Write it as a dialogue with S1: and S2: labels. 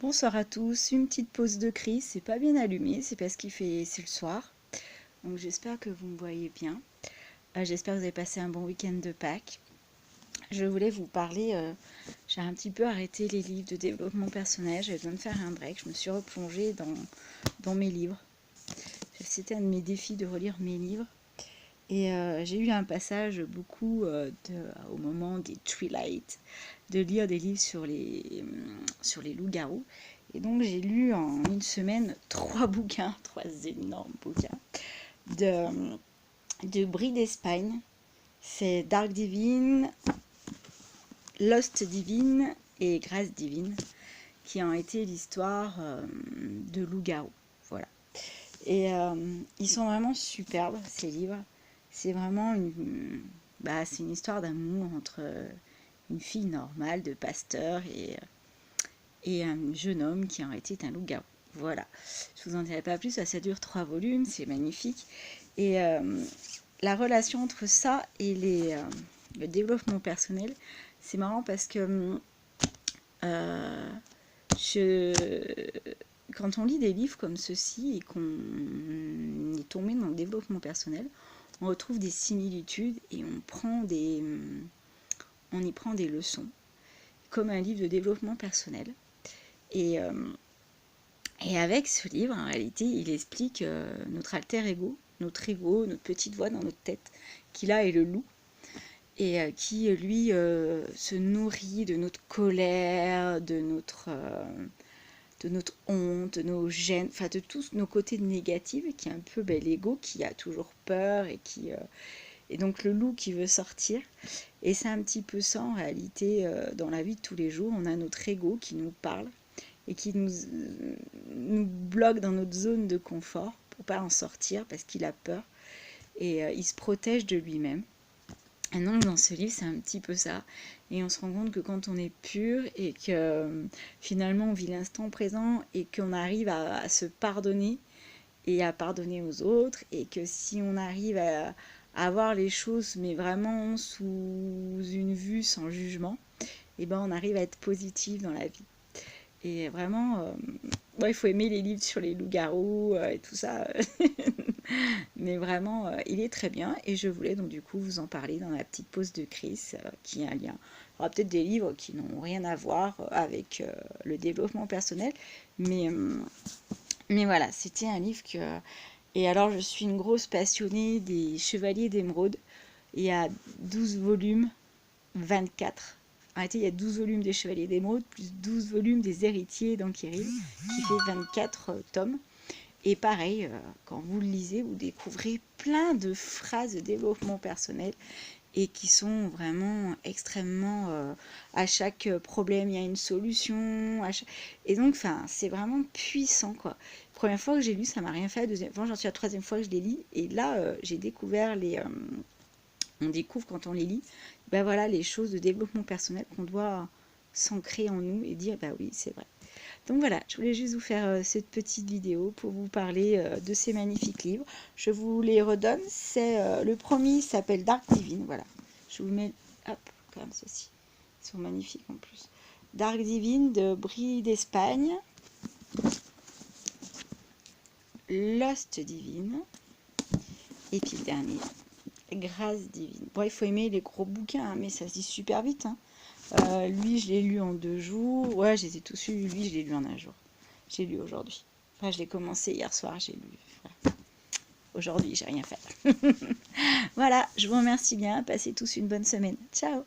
S1: Bonsoir à tous, une petite pause de crise, c'est pas bien allumé, c'est parce c'est le soir. Donc j'espère que vous me voyez bien. J'espère que vous avez passé un bon week-end de Pâques. Je voulais vous parler, j'ai un petit peu arrêté les livres de développement personnel, j'avais besoin de faire un break, je me suis replongée dans mes livres. C'était un de mes défis de relire mes livres. Et j'ai eu un passage beaucoup au moment des Twilight, de lire des livres sur les loups-garous. Et donc j'ai lu en une semaine 3 bouquins, 3 énormes bouquins, de Brie d'Espagne. C'est Dark Divine, Lost Divine et Grâce Divine, qui ont été l'histoire de loups-garous. Voilà. Et ils sont vraiment superbes, ces livres. C'est vraiment c'est une histoire d'amour entre une fille normale de pasteur et un jeune homme qui en été un loup-garou. Voilà, je vous en dirai pas plus, ça dure 3 volumes, c'est magnifique. Et la relation entre ça et le développement personnel, c'est marrant parce que quand on lit des livres comme ceux-ci et qu'on est tombé dans le développement personnel, on retrouve des similitudes et on y prend des leçons, comme un livre de développement personnel. Et avec ce livre, en réalité, il explique notre alter ego, notre petite voix dans notre tête, qui là est le loup, et qui, lui, se nourrit de notre colère, de notre honte, de nos gênes, enfin de tous nos côtés négatifs, qui est un peu l'ego qui a toujours peur et donc le loup qui veut sortir. Et c'est un petit peu ça en réalité dans la vie de tous les jours. On a notre ego qui nous parle et qui nous bloque dans notre zone de confort pour pas en sortir parce qu'il a peur et il se protège de lui-même. Et donc dans ce livre, c'est un petit peu ça. Et on se rend compte que quand on est pur et que finalement on vit l'instant présent et qu'on arrive à se pardonner et à pardonner aux autres, et que si on arrive à voir les choses mais vraiment sous une vue sans jugement, et ben on arrive à être positif dans la vie. Et vraiment, il faut aimer les livres sur les loups-garous et tout ça. Mais vraiment, il est très bien. Et je voulais donc du coup vous en parler dans la petite pause de crise qui a un lien. Il y aura peut-être des livres qui n'ont rien à voir avec le développement personnel. Mais voilà, c'était un livre que... Et alors, je suis une grosse passionnée des Chevaliers d'Émeraude. Il y a 12 volumes, 24. En réalité, il y a 12 volumes des Chevaliers d'Émeraude, plus 12 volumes des Héritiers d'Ankyril, qui fait 24 tomes. Et pareil, quand vous le lisez, vous découvrez plein de phrases de développement personnel et qui sont vraiment extrêmement... à chaque problème, il y a une solution. Et donc, c'est vraiment puissant, quoi. Première fois que j'ai lu, ça m'a rien fait. Deuxième fois, j'en suis à la troisième fois que je les lis. Et là, j'ai découvert on découvre quand on les lit, voilà, les choses de développement personnel qu'on doit s'ancrer en nous et dire, oui, c'est vrai. Donc voilà, je voulais juste vous faire cette petite vidéo pour vous parler de ces magnifiques livres. Je vous les redonne. Le premier s'appelle Dark Divine. Voilà, je vous mets, hop, comme ceci. Ils sont magnifiques en plus. Dark Divine de Brie d'Espagne. Lost Divine. Et puis le dernier, Grâce Divine. Bon, il faut aimer les gros bouquins, hein, mais ça se dit super vite. Hein. Lui, je l'ai lu en 2 jours. Ouais, je les ai tous lus. Lui, je l'ai lu en 1 jour. J'ai lu aujourd'hui. Enfin, je l'ai commencé hier soir, j'ai lu. Voilà. Aujourd'hui, j'ai rien fait. Voilà, je vous remercie bien. Passez tous une bonne semaine. Ciao!